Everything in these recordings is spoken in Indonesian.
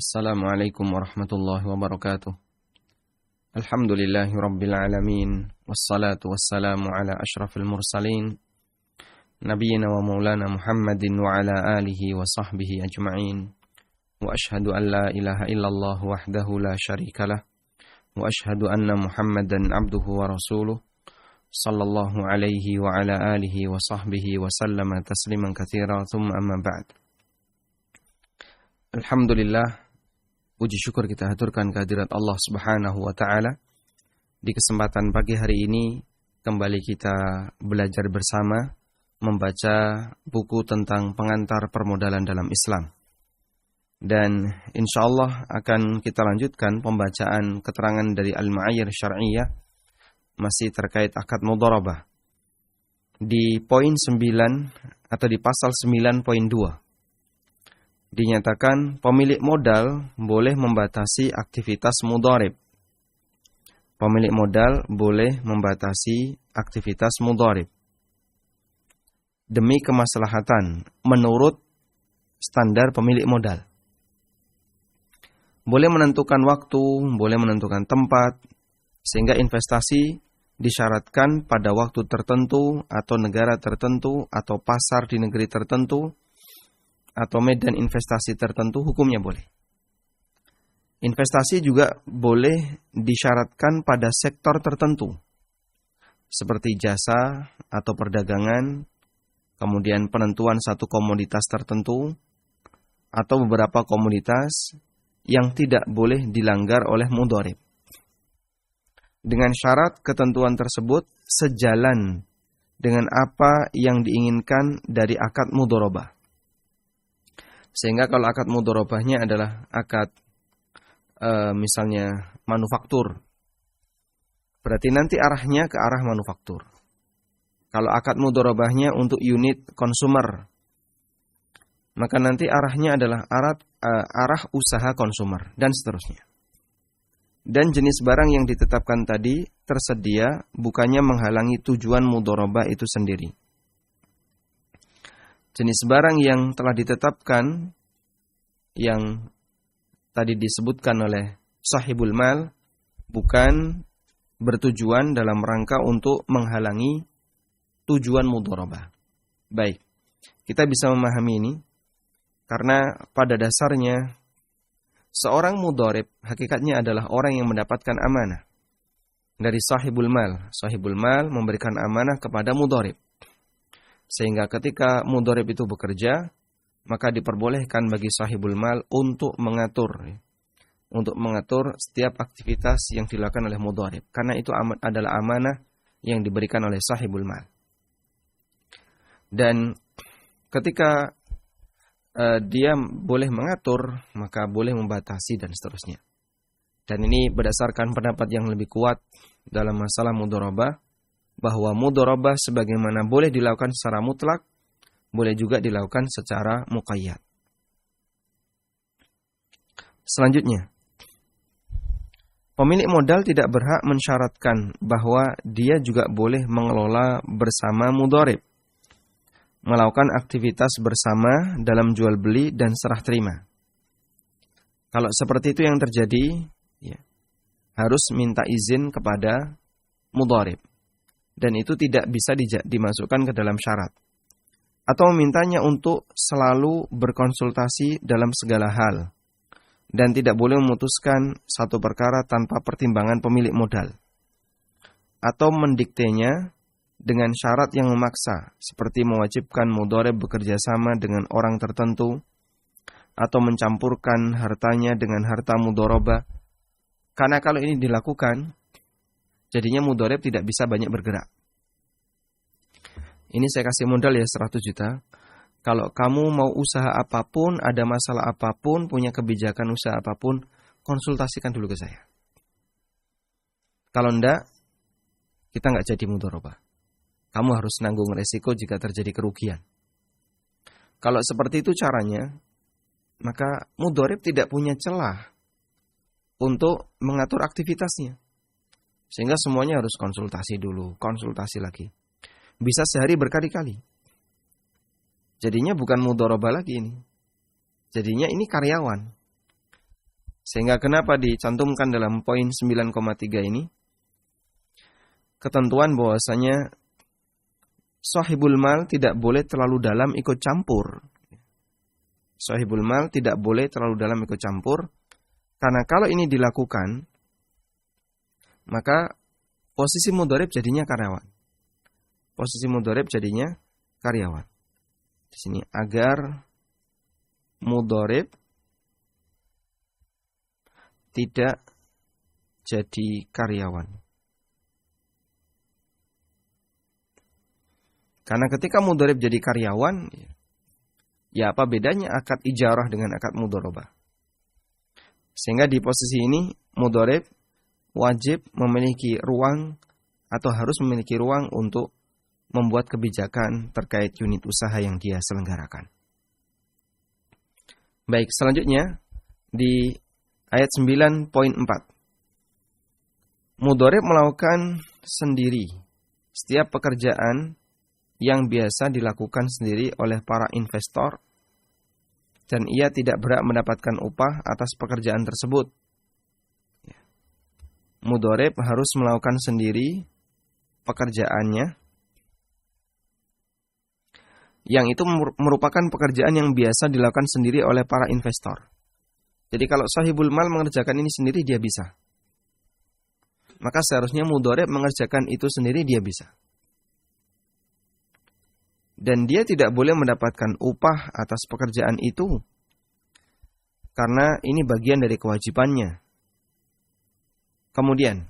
Assalamualaikum warahmatullahi wabarakatuh. Alhamdulillahi rabbil alamin. Wassalatu wassalamu ala ashrafil mursalin. Nabiyyina wa maulana Muhammadin wa ala alihi wa sahbihi ajma'in. Wa ashhadu an la ilaha illallah wahdahu la syarikalah. Wa ashhadu anna Muhammadan abduhu wa rasuluh. Sallallahu alaihi wa ala alihi wa sahbihi wa sallama tasliman katsira. Thumma amma ba'd. Alhamdulillah, puji syukur kita haturkan kehadirat Allah Subhanahu wa taala. Di kesempatan pagi hari ini kembali kita belajar bersama membaca buku tentang pengantar permodalan dalam Islam. Dan insyaallah akan kita lanjutkan pembacaan keterangan dari Al-Ma'ayir Syar'iyyah masih terkait akad mudharabah. Di poin 9 atau di pasal 9.2 dinyatakan pemilik modal boleh membatasi aktivitas mudharib. Pemilik modal boleh membatasi aktivitas mudharib demi kemaslahatan menurut standar pemilik modal. Boleh menentukan waktu, boleh menentukan tempat, sehingga investasi disyaratkan pada waktu tertentu atau negara tertentu atau pasar di negeri tertentu atau medan investasi tertentu, hukumnya boleh. Investasi juga boleh disyaratkan pada sektor tertentu, seperti jasa atau perdagangan, kemudian penentuan satu komoditas tertentu, atau beberapa komoditas yang tidak boleh dilanggar oleh mudharib. Dengan syarat ketentuan tersebut sejalan dengan apa yang diinginkan dari akad mudharabah. Sehingga kalau akad mudharabahnya adalah akad misalnya manufaktur, berarti nanti arahnya ke arah manufaktur. Kalau akad mudharabahnya untuk unit konsumer, maka nanti arahnya adalah arah usaha konsumer dan seterusnya. Dan jenis barang yang ditetapkan tadi tersedia bukannya menghalangi tujuan mudharabah itu sendiri. Jenis barang yang telah ditetapkan yang tadi disebutkan oleh sahibul mal bukan bertujuan dalam rangka untuk menghalangi tujuan mudharabah. Baik, kita bisa memahami ini karena pada dasarnya seorang mudharib hakikatnya adalah orang yang mendapatkan amanah dari sahibul mal. Sahibul mal memberikan amanah kepada mudharib. Sehingga ketika mudharib itu bekerja, maka diperbolehkan bagi sahibul mal untuk mengatur setiap aktivitas yang dilakukan oleh mudharib. Karena itu adalah amanah yang diberikan oleh sahibul mal. Dan ketika dia boleh mengatur, maka boleh membatasi dan seterusnya. Dan ini berdasarkan pendapat yang lebih kuat dalam masalah mudharabah, bahwa mudharabah sebagaimana boleh dilakukan secara mutlak, boleh juga dilakukan secara muqayyad. Selanjutnya, pemilik modal tidak berhak mensyaratkan bahwa dia juga boleh mengelola bersama mudharib, melakukan aktivitas bersama dalam jual beli dan serah terima. Kalau seperti itu yang terjadi, ya, harus minta izin kepada mudharib. Dan itu tidak bisa dimasukkan ke dalam syarat. Atau memintanya untuk selalu berkonsultasi dalam segala hal. Dan tidak boleh memutuskan satu perkara tanpa pertimbangan pemilik modal. Atau mendiktenya dengan syarat yang memaksa. Seperti mewajibkan mudharib bekerja sama dengan orang tertentu. Atau mencampurkan hartanya dengan harta mudharabah. Karena kalau ini dilakukan, jadinya mudharib tidak bisa banyak bergerak. Ini saya kasih modal ya 100 juta. Kalau kamu mau usaha apapun, ada masalah apapun, punya kebijakan usaha apapun, konsultasikan dulu ke saya. Kalau enggak, kita enggak jadi mudharabah. Kamu harus nanggung resiko jika terjadi kerugian. Kalau seperti itu caranya, maka mudharib tidak punya celah untuk mengatur aktivitasnya. Sehingga semuanya harus konsultasi dulu, konsultasi lagi. Bisa sehari berkali-kali. Jadinya bukan mudharabah lagi ini. Jadinya ini karyawan. Sehingga kenapa dicantumkan dalam poin 9,3 ini? Ketentuan bahwasanya sahibul mal tidak boleh terlalu dalam ikut campur. Sahibul mal tidak boleh terlalu dalam ikut campur. Karena kalau ini dilakukan, maka posisi mudhari'b jadinya karyawan. Posisi mudhari'b jadinya karyawan. Di sini agar mudhari'b tidak jadi karyawan. Karena ketika mudhari'b jadi karyawan, ya apa bedanya akad ijarah dengan akad mudharabah? Sehingga di posisi ini mudhari'b wajib memiliki ruang atau harus memiliki ruang untuk membuat kebijakan terkait unit usaha yang dia selenggarakan. Baik, selanjutnya di ayat 9.4. Mudhari'b melakukan sendiri setiap pekerjaan yang biasa dilakukan sendiri oleh para investor dan ia tidak berhak mendapatkan upah atas pekerjaan tersebut. Mudhari'b harus melakukan sendiri pekerjaannya yang itu merupakan pekerjaan yang biasa dilakukan sendiri oleh para investor. Jadi kalau sahibul mal mengerjakan ini sendiri dia bisa. Maka seharusnya mudhari'b mengerjakan itu sendiri dia bisa. Dan dia tidak boleh mendapatkan upah atas pekerjaan itu karena ini bagian dari kewajibannya. Kemudian,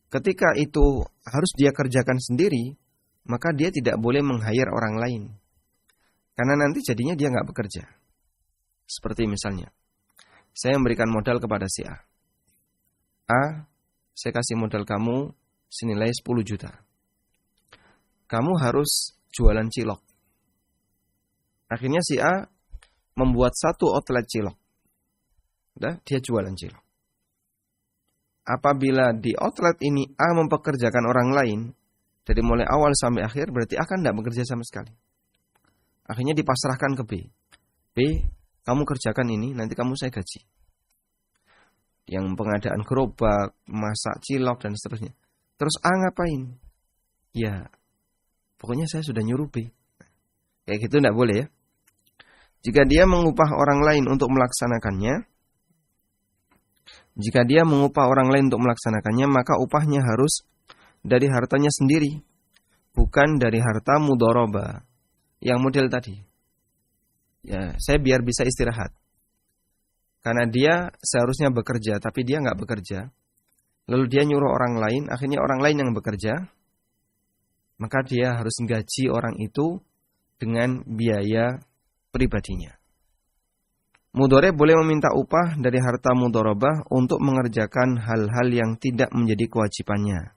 ketika itu harus dia kerjakan sendiri, maka dia tidak boleh meng-hire orang lain. Karena nanti jadinya dia nggak bekerja. Seperti misalnya, saya memberikan modal kepada si A. A, saya kasih modal kamu senilai 10 juta. Kamu harus jualan cilok. Akhirnya si A membuat satu outlet cilok. Udah, dia jualan cilok. Apabila di outlet ini A mempekerjakan orang lain, dari mulai awal sampai akhir, berarti A kan tidak bekerja sama sekali. Akhirnya dipasrahkan ke B. B, kamu kerjakan ini, nanti kamu saya gaji. Yang pengadaan gerobak, masak cilok, dan seterusnya. Terus A ngapain? Ya, pokoknya saya sudah nyuruh B. Kayak gitu tidak boleh ya. Jika dia mengupah orang lain untuk melaksanakannya, maka upahnya harus dari hartanya sendiri, bukan dari harta mudharabah yang model tadi. Ya, saya biar bisa istirahat. Karena dia seharusnya bekerja, tapi dia nggak bekerja. Lalu dia nyuruh orang lain, akhirnya orang lain yang bekerja. Maka dia harus menggaji orang itu dengan biaya pribadinya. Mudhari'b boleh meminta upah dari harta mudharabah untuk mengerjakan hal-hal yang tidak menjadi kewajibannya.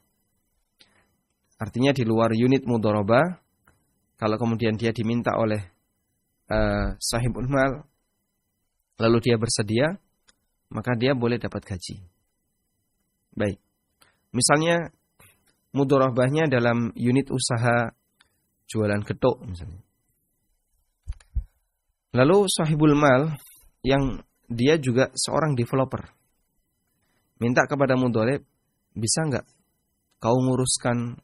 Artinya di luar unit mudharabah, kalau kemudian dia diminta oleh sahibul mal, lalu dia bersedia, maka dia boleh dapat gaji. Baik, misalnya mudharabahnya dalam unit usaha jualan getuk misalnya. Lalu sahibul mal yang dia juga seorang developer minta kepada mudhari'b, bisa nggak kau nguruskan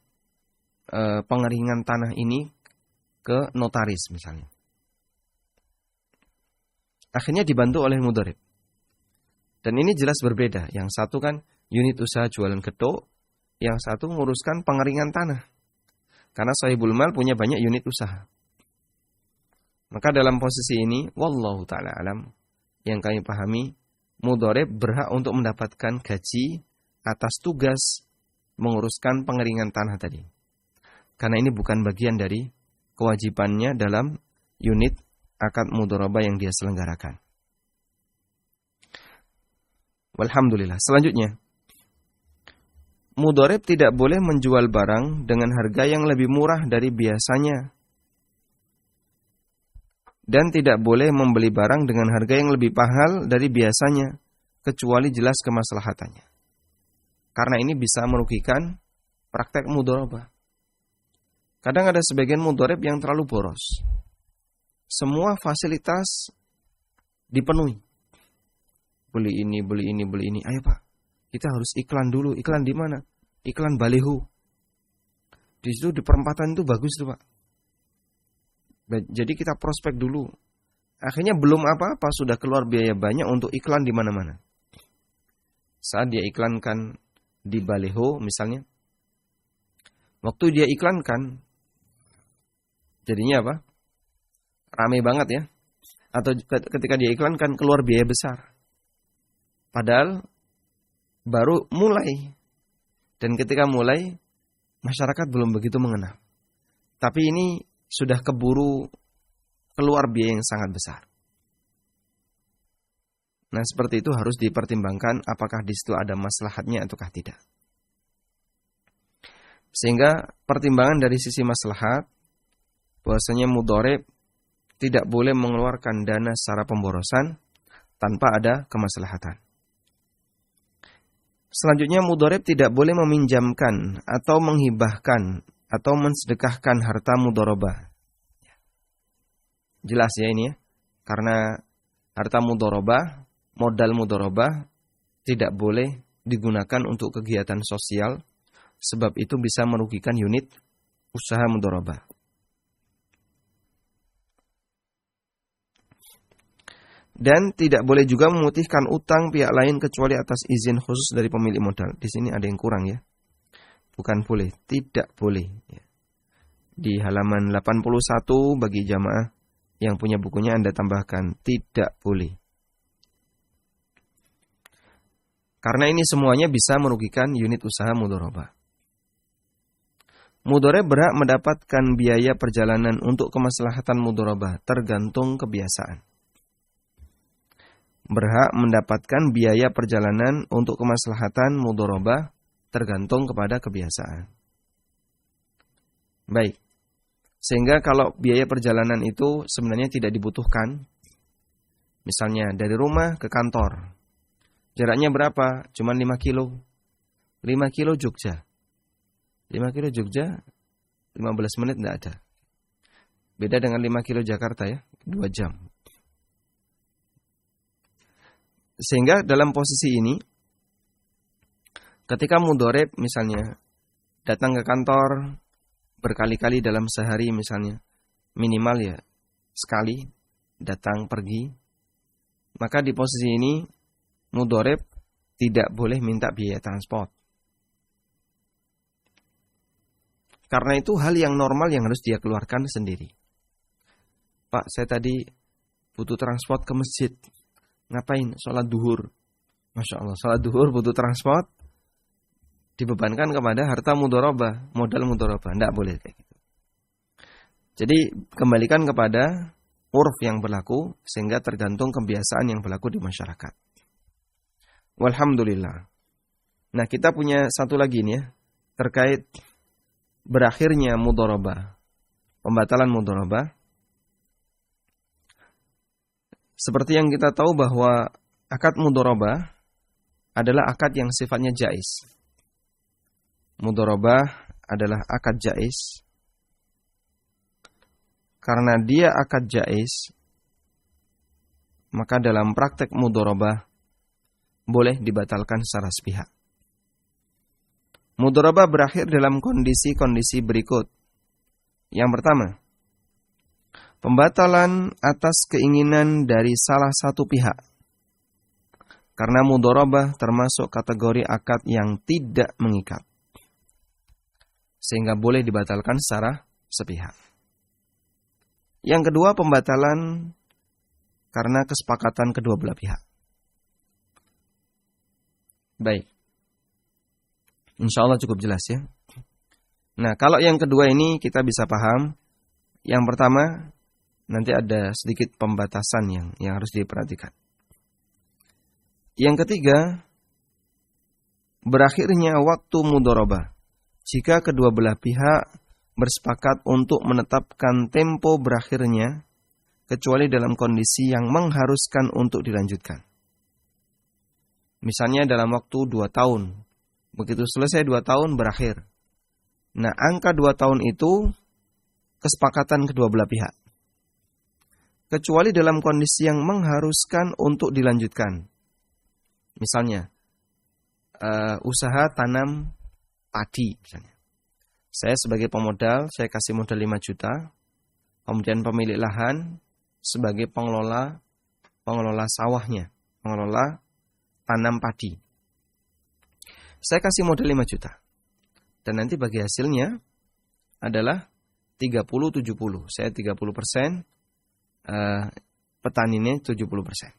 pengeringan tanah ini ke notaris misalnya. Akhirnya dibantu oleh mudhari'b. Dan ini jelas berbeda. Yang satu kan unit usaha jualan getuk, yang satu nguruskan pengeringan tanah. Karena sahibul mal punya banyak unit usaha. Maka dalam posisi ini, wallahu ta'ala alam, yang kami pahami, mudhari'b berhak untuk mendapatkan gaji atas tugas menguruskan pengeringan tanah tadi. Karena ini bukan bagian dari kewajibannya dalam unit akad mudharabah yang dia selenggarakan. Walhamdulillah. Selanjutnya, mudhari'b tidak boleh menjual barang dengan harga yang lebih murah dari biasanya. Dan tidak boleh membeli barang dengan harga yang lebih mahal dari biasanya, kecuali jelas kemaslahatannya. Karena ini bisa merugikan praktek mudharabah. Kadang ada sebagian mudhari'b yang terlalu boros. Semua fasilitas dipenuhi. beli ini, beli ini, beli ini. Ayo Pak, kita harus iklan dulu. Iklan di mana? Iklan baliho. Di situ di perempatan itu bagus tuh Pak. Jadi kita prospek dulu. Akhirnya belum apa-apa sudah keluar biaya banyak untuk iklan di mana-mana. Saat dia iklankan di baliho misalnya, waktu dia iklankan, jadinya apa? Rame banget ya. Atau ketika dia iklankan keluar biaya besar. Padahal baru mulai. Dan ketika mulai, masyarakat belum begitu mengenal. Tapi ini sudah keburu keluar biaya yang sangat besar. Nah, seperti itu harus dipertimbangkan apakah di situ ada maslahatnya ataukah tidak. Sehingga pertimbangan dari sisi maslahat, bahwasanya mudharib tidak boleh mengeluarkan dana secara pemborosan tanpa ada kemaslahatan. Selanjutnya mudharib tidak boleh meminjamkan atau menghibahkan atau mensedekahkan harta mudharabah. Jelas ya ini ya. Karena harta mudharabah, modal mudharabah tidak boleh digunakan untuk kegiatan sosial sebab itu bisa merugikan unit usaha mudharabah. Dan tidak boleh juga memutihkan utang pihak lain kecuali atas izin khusus dari pemilik modal. Di sini ada yang kurang ya. Bukan boleh, tidak boleh. Di halaman 81 bagi jamaah yang punya bukunya Anda tambahkan, tidak boleh. Karena ini semuanya bisa merugikan unit usaha mudharabah. Mudharib berhak mendapatkan biaya perjalanan untuk kemaslahatan mudharabah tergantung kebiasaan. Berhak mendapatkan biaya perjalanan untuk kemaslahatan mudharabah tergantung kepada kebiasaan. Baik. Sehingga kalau biaya perjalanan itu sebenarnya tidak dibutuhkan. Misalnya dari rumah ke kantor. Jaraknya berapa? Cuma 5 kilo. 5 kilo Jogja. 5 kilo Jogja 15 menit tidak ada. Beda dengan 5 kilo Jakarta ya, 2 jam. Sehingga dalam posisi ini, ketika mudharib misalnya datang ke kantor berkali-kali dalam sehari misalnya, minimal ya sekali datang pergi, maka di posisi ini mudharib tidak boleh minta biaya transport. Karena itu hal yang normal yang harus dia keluarkan sendiri. Pak, saya tadi butuh transport ke masjid. Ngapain? Sholat duhur. Masya Allah, sholat duhur butuh transport. Dibebankan kepada harta mudharabah, modal mudharabah. Tidak boleh kayak gitu. Jadi kembalikan kepada urf yang berlaku, sehingga tergantung kebiasaan yang berlaku di masyarakat. Walhamdulillah. Nah, kita punya satu lagi nih ya, terkait berakhirnya mudharabah, pembatalan mudharabah. Seperti yang kita tahu bahwa akad mudharabah adalah akad yang sifatnya jaiz. Mudharabah adalah akad jaiz. Karena dia akad jaiz, maka dalam praktek mudharabah boleh dibatalkan secara sepihak. Mudharabah berakhir dalam kondisi-kondisi berikut. Yang pertama, pembatalan atas keinginan dari salah satu pihak. Karena mudharabah termasuk kategori akad yang tidak mengikat. Sehingga boleh dibatalkan secara sepihak. Yang kedua, pembatalan karena kesepakatan kedua belah pihak. Baik. Insya Allah cukup jelas ya. Nah, kalau yang kedua ini kita bisa paham. Yang pertama, nanti ada sedikit pembatasan yang harus diperhatikan. Yang ketiga, berakhirnya waktu mudharabah. Jika kedua belah pihak bersepakat untuk menetapkan tempo berakhirnya, kecuali dalam kondisi yang mengharuskan untuk dilanjutkan. Misalnya dalam waktu 2 tahun. Begitu selesai 2 tahun berakhir. Nah, angka 2 tahun itu kesepakatan kedua belah pihak. Kecuali dalam kondisi yang mengharuskan untuk dilanjutkan. Misalnya, usaha tanam padi misalnya. Saya sebagai pemodal, saya kasih modal 5 juta. Kemudian pemilik lahan sebagai pengelola sawahnya, pengelola tanam padi. Saya kasih modal 5 juta. Dan nanti bagi hasilnya adalah 30-70. Saya 30%, petaninya 70%.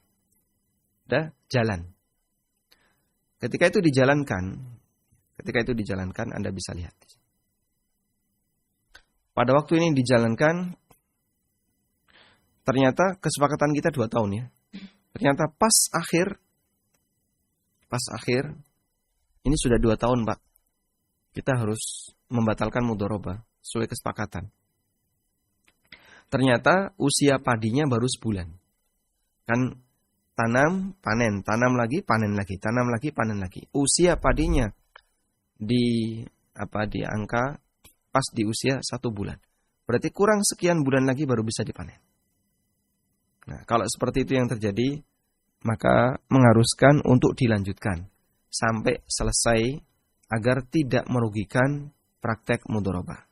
Udah jalan. Ketika itu dijalankan, Anda bisa lihat. Pada waktu ini dijalankan, ternyata kesepakatan kita 2 tahun ya. Ternyata pas akhir, ini sudah 2 tahun Pak. Kita harus membatalkan mudharabah sesuai kesepakatan. Ternyata usia padinya baru sebulan. Kan tanam, panen, tanam lagi, panen lagi, tanam lagi, panen lagi. Usia padinya di angka pas di usia 1 bulan. Berarti kurang sekian bulan lagi baru bisa dipanen. Nah, kalau seperti itu yang terjadi, maka mengharuskan untuk dilanjutkan sampai selesai agar tidak merugikan praktek mudharabah.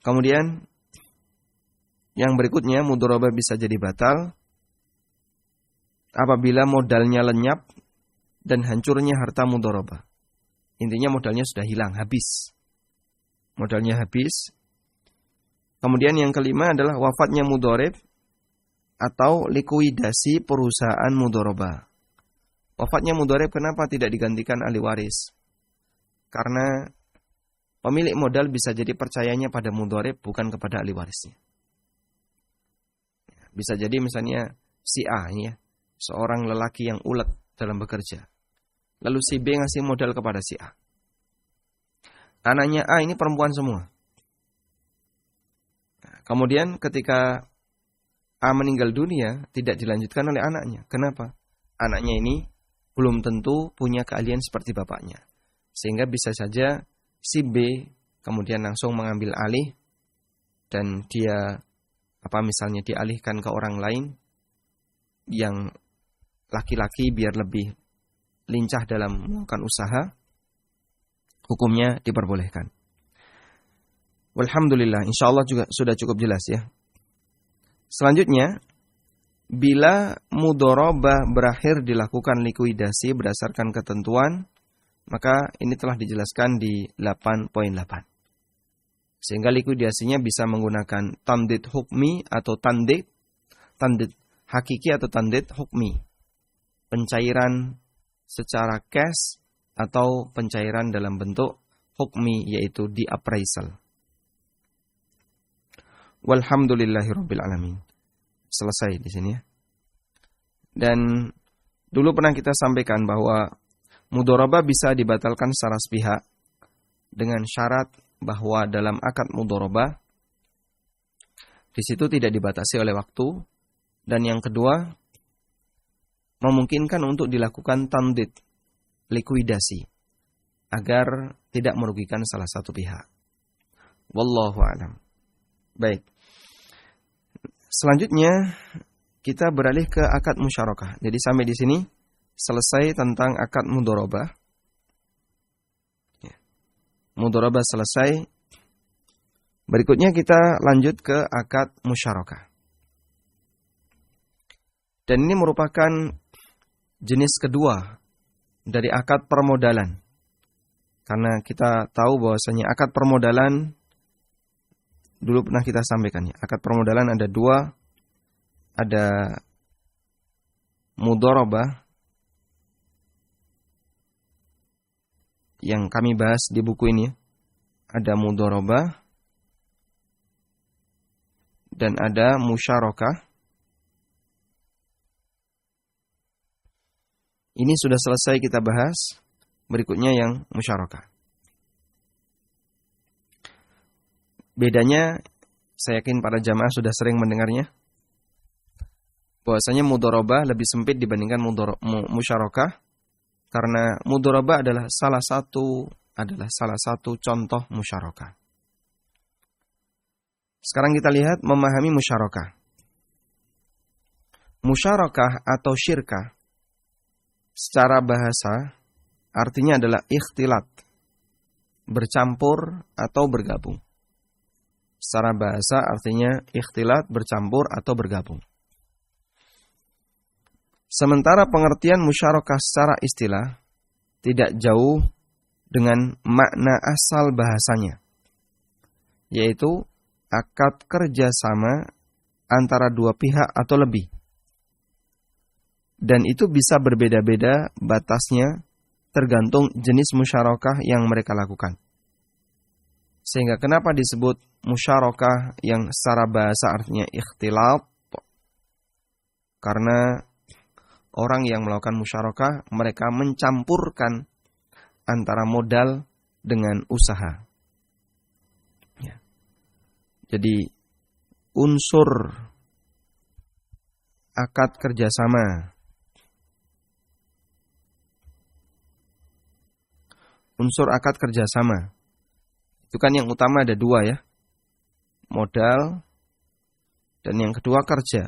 Kemudian yang berikutnya, mudharabah bisa jadi batal apabila modalnya lenyap dan hancurnya harta mudharabah. Intinya modalnya sudah hilang, habis. Modalnya habis. Kemudian yang kelima adalah wafatnya mudharib atau likuidasi perusahaan mudharabah. Wafatnya mudharib kenapa tidak digantikan ahli waris? Karena pemilik modal bisa jadi percayanya pada mudharib bukan kepada ahli warisnya. Bisa jadi misalnya si A ini ya, seorang lelaki yang ulet dalam bekerja. Lalu si B ngasih modal kepada si A. Anaknya A ini perempuan semua. Kemudian ketika A meninggal dunia, tidak dilanjutkan oleh anaknya. Kenapa? Anaknya ini belum tentu punya keahlian seperti bapaknya. Sehingga bisa saja si B kemudian langsung mengambil alih dan dia misalnya dialihkan ke orang lain yang laki-laki biar lebih lincah dalam melakukan usaha, hukumnya diperbolehkan. Walhamdulillah, insyaallah juga sudah cukup jelas ya. Selanjutnya, bila mudharabah berakhir dilakukan likuidasi berdasarkan ketentuan, maka ini telah dijelaskan di 8.8. Sehingga likuidasinya bisa menggunakan tamdid hukmi atau tamdid hakiki atau tamdid hukmi. Pencairan secara cash atau pencairan dalam bentuk hukmi, yaitu di appraisal. Walhamdulillahirabbil alamin. Selesai di sini ya. Dan dulu pernah kita sampaikan bahwa mudharabah bisa dibatalkan secara sepihak dengan syarat bahwa dalam akad mudharabah di situ tidak dibatasi oleh waktu, dan yang kedua memungkinkan untuk dilakukan tamdid, likuidasi, agar tidak merugikan salah satu pihak. Wallahu a'lam. Baik. Selanjutnya kita beralih ke akad musyarakah. Jadi sampai di sini selesai tentang akad mudharabah. Mudharabah selesai. Berikutnya kita lanjut ke akad musyarakah. Dan ini merupakan jenis kedua dari akad permodalan. Karena kita tahu bahwasanya akad permodalan dulu pernah kita sampaikan ya. Akad permodalan ada 2. Ada mudharabah yang kami bahas di buku ini. Ada mudharabah dan ada musyarakah. Ini sudah selesai kita bahas. Berikutnya yang musyarakah. Bedanya, saya yakin para jamaah sudah sering mendengarnya, bahwasanya mudharabah lebih sempit dibandingkan musyarakah, karena mudharabah adalah salah satu contoh musyarakah. Sekarang kita lihat memahami musyarakah. Musyarakah atau syirkah secara bahasa artinya adalah ikhtilat, bercampur atau bergabung. Secara bahasa artinya ikhtilat, bercampur atau bergabung. Sementara pengertian musyarakah secara istilah tidak jauh dengan makna asal bahasanya, yaitu akad kerjasama antara dua pihak atau lebih. Dan itu bisa berbeda-beda batasnya tergantung jenis musyarakah yang mereka lakukan. Sehingga kenapa disebut musyarakah yang secara bahasa artinya ikhtilat? Karena orang yang melakukan musyarakah, mereka mencampurkan antara modal dengan usaha. Ya. Jadi unsur akad kerjasama, itu kan yang utama ada dua ya, modal dan yang kedua kerja.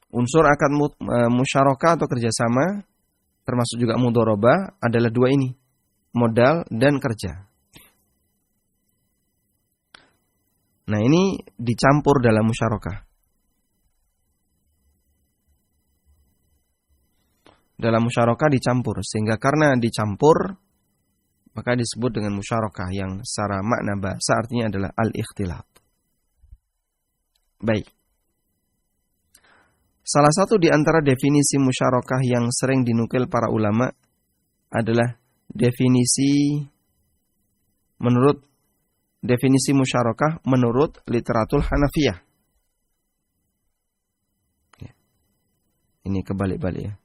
Unsur akad musyarakah atau kerjasama, termasuk juga mudharabah, adalah dua ini, modal dan kerja. Nah ini dicampur dalam musyarakah. Dalam musyarakah dicampur, sehingga karena dicampur, maka disebut dengan musyarakah yang secara makna bahasa artinya adalah al-ikhtilat. Baik. Salah satu di antara definisi musyarakah yang sering dinukil para ulama adalah definisi musyarakah menurut literatur Hanafiyah. Ini kebalik-balik ya.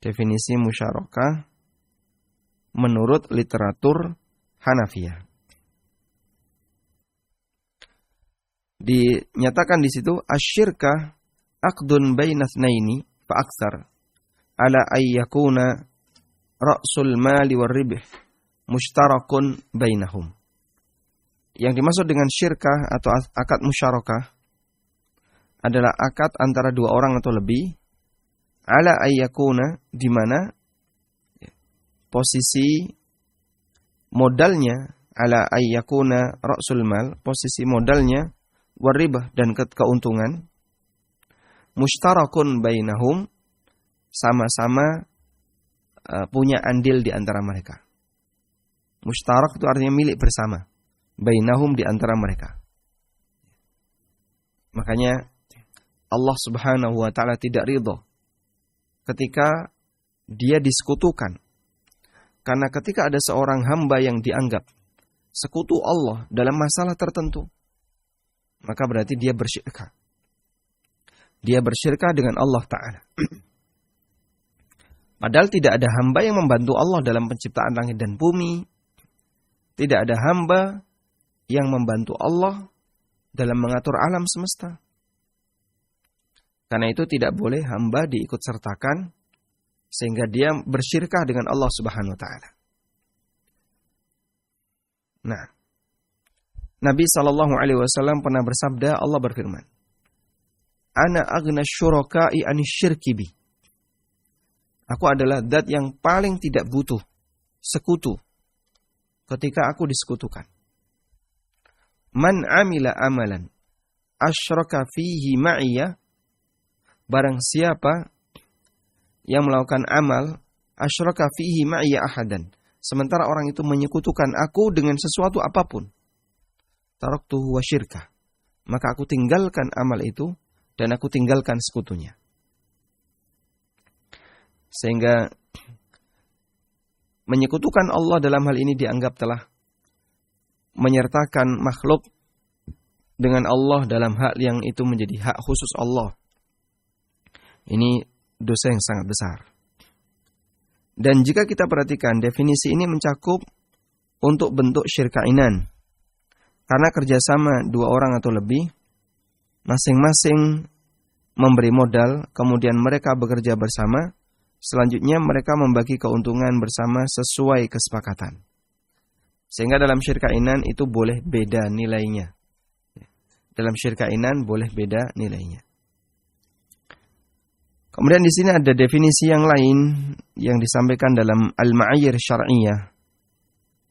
Definisi musyarakah menurut literatur Hanafiyah. Dinyatakan di situ asyirkah aqdun baina tsnaini fa aktsar ala ay yakuna ra'sul mali war ribh mushtarakun bainahum. Yang dimaksud dengan syirkah atau akad musyarakah adalah akad antara dua orang atau lebih, ala ay yakuna, di mana posisi modalnya, ala ay yakuna ra'sul mal, posisi modalnya war ribh dan keuntungan, mushtarakun bainahum, sama-sama punya andil di antara mereka. Mushtarak itu artinya milik bersama. Bainahum, di antara mereka. Makanya Allah Subhanahu wa taala tidak ridho ketika dia disekutukan. Karena ketika ada seorang hamba yang dianggap sekutu Allah dalam masalah tertentu, maka berarti dia bersyirkah. Dia bersyirkah dengan Allah Ta'ala. Padahal tidak ada hamba yang membantu Allah dalam penciptaan langit dan bumi. Tidak ada hamba yang membantu Allah dalam mengatur alam semesta. Karena itu tidak boleh hamba diikut sertakan sehingga dia bersyirkah dengan Allah Subhanahu wa taala. Nah, Nabi SAW pernah bersabda, Allah berfirman, Ana aghna syuraka'i anisyirki bi. Aku adalah zat yang paling tidak butuh sekutu ketika aku disekutukan. Man amila amalan asyraka fihi ma'iyya, barang siapa yang melakukan amal asyraka fihi ma'iyya ahadan, sementara orang itu menyekutukan aku dengan sesuatu apapun, taraktuhu wa syirkah, maka aku tinggalkan amal itu dan aku tinggalkan sekutunya. Sehingga menyekutukan Allah dalam hal ini dianggap telah menyertakan makhluk dengan Allah dalam hak yang itu menjadi hak khusus Allah. Ini dosa yang sangat besar. Dan jika kita perhatikan, definisi ini mencakup untuk bentuk syirkainan. Karena kerjasama dua orang atau lebih, masing-masing memberi modal, kemudian mereka bekerja bersama, selanjutnya mereka membagi keuntungan bersama sesuai kesepakatan. Sehingga dalam syirkainan itu boleh beda nilainya. Dalam syirkainan boleh beda nilainya. Kemudian di sini ada definisi yang lain yang disampaikan dalam Al-Ma'ayir Syar'iyyah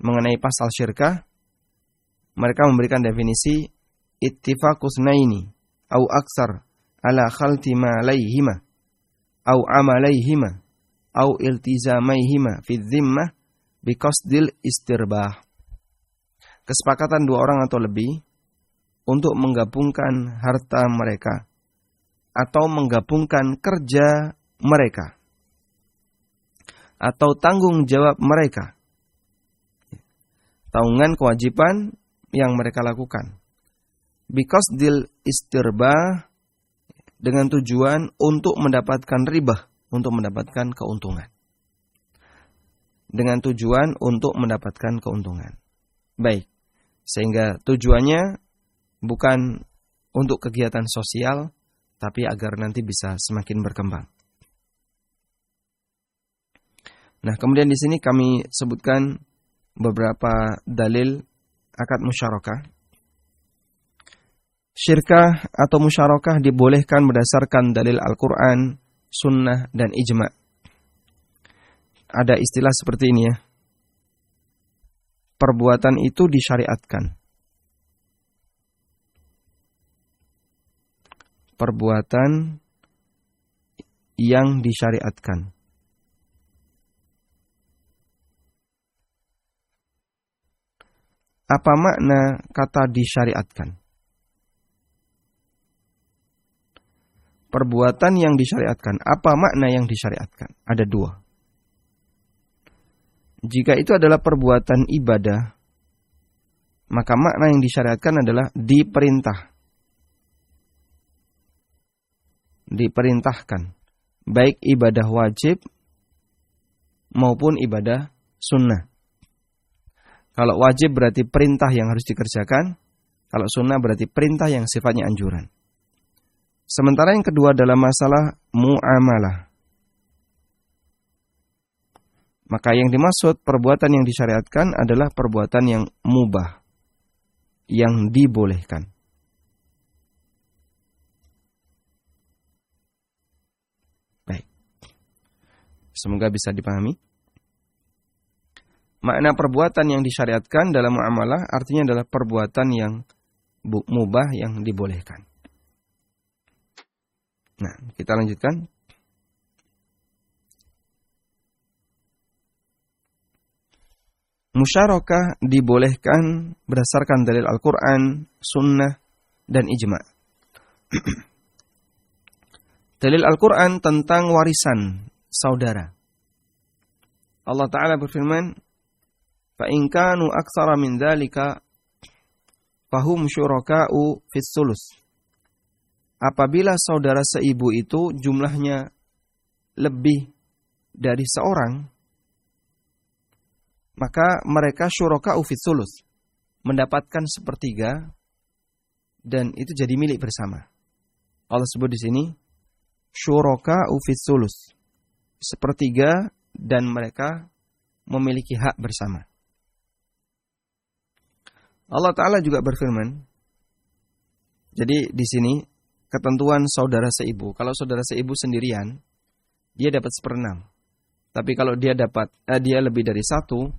mengenai pasal syirkah. Mereka memberikan definisi ittifaqus naini au aksar ala khalti ma alayhima au amalayhima au iltizamaihima fi dhimmah biqasdil istirbah. Kesepakatan dua orang atau lebih untuk menggabungkan harta mereka atau menggabungkan kerja mereka atau tanggung jawab mereka, tanggungan kewajiban yang mereka lakukan, biqasdil istirbah, dengan tujuan untuk mendapatkan ribah, untuk mendapatkan keuntungan. Dengan tujuan untuk mendapatkan keuntungan. Baik, sehingga tujuannya bukan untuk kegiatan sosial, tapi agar nanti bisa semakin berkembang. Nah, kemudian di sini kami sebutkan beberapa dalil akad musyarakah. Syirkah atau musyarakah dibolehkan berdasarkan dalil Al-Quran, Sunnah, dan Ijma'. Ada istilah seperti ini ya. Perbuatan itu disyariatkan. Perbuatan yang disyariatkan. Apa makna kata disyariatkan? Perbuatan yang disyariatkan. Apa makna yang disyariatkan? Ada dua. Jika itu adalah perbuatan ibadah, maka makna yang disyariatkan adalah diperintah. Diperintahkan. Baik ibadah wajib maupun ibadah sunnah. Kalau wajib berarti perintah yang harus dikerjakan. Kalau sunnah berarti perintah yang sifatnya anjuran. Sementara yang kedua adalah masalah muamalah. Maka yang dimaksud perbuatan yang disyariatkan adalah perbuatan yang mubah, yang dibolehkan. Baik. Semoga bisa dipahami. Makna perbuatan yang disyariatkan dalam muamalah artinya adalah perbuatan yang mubah, yang dibolehkan. Nah, kita lanjutkan. Musyarakah dibolehkan berdasarkan dalil Al-Quran, Sunnah, dan Ijma'. Dalil Al-Quran tentang warisan saudara. Allah Ta'ala berfirman, فَإِنْ كَانُوا أَكْثَرَ مِنْ ذَلِكَ فَهُمْ شُرَكَاءُ فِي الثُّلُثِ. Apabila saudara seibu itu jumlahnya lebih dari seorang, maka mereka syuraka'u fi thuluts, mendapatkan sepertiga, dan itu jadi milik bersama. Allah sebut di sini syuraka'u fi thuluts, sepertiga, dan mereka memiliki hak bersama. Allah Ta'ala juga berfirman, jadi di sini ketentuan saudara seibu. Kalau saudara seibu sendirian, dia dapat 1/6. Tapi kalau dia lebih dari 1,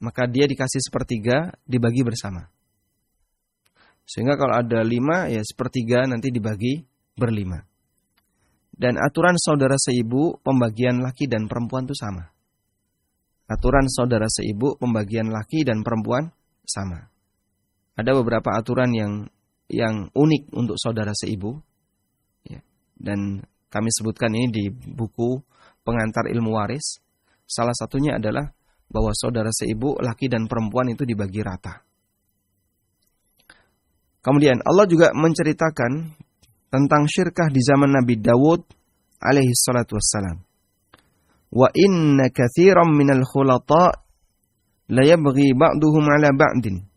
maka dia dikasih 1/3, dibagi bersama. Sehingga kalau ada 5, ya 1/3 nanti dibagi berlima. Dan aturan saudara seibu, pembagian laki dan perempuan itu sama. Aturan saudara seibu, pembagian laki dan perempuan sama. Ada beberapa aturan yang unik untuk saudara seibu, ya. Dan kami sebutkan ini di buku Pengantar Ilmu Waris. Salah satunya adalah bahwa saudara seibu, laki dan perempuan itu dibagi rata. Kemudian Allah juga menceritakan tentang syirkah di zaman Nabi Dawud alaihi salatu wassalam. Wa inna katsiran minal khulata la yabghi ba'duhum 'ala ba'din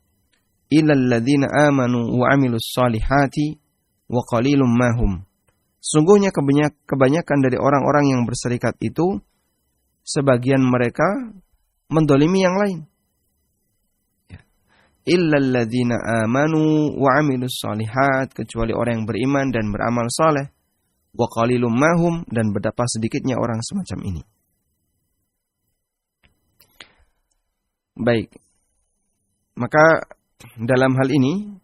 illa alladhina amanu wa 'amilus solihati wa qalilum mahum. Sungguhnya kebanyakan dari orang-orang yang berserikat itu, sebagian mereka mendolimi yang lain. Illa alladhina amanu wa 'amilus solihat, kecuali orang yang beriman dan beramal saleh. wa qalilum mahum, dan betapa sedikitnya orang semacam ini. Baik. Maka dalam hal ini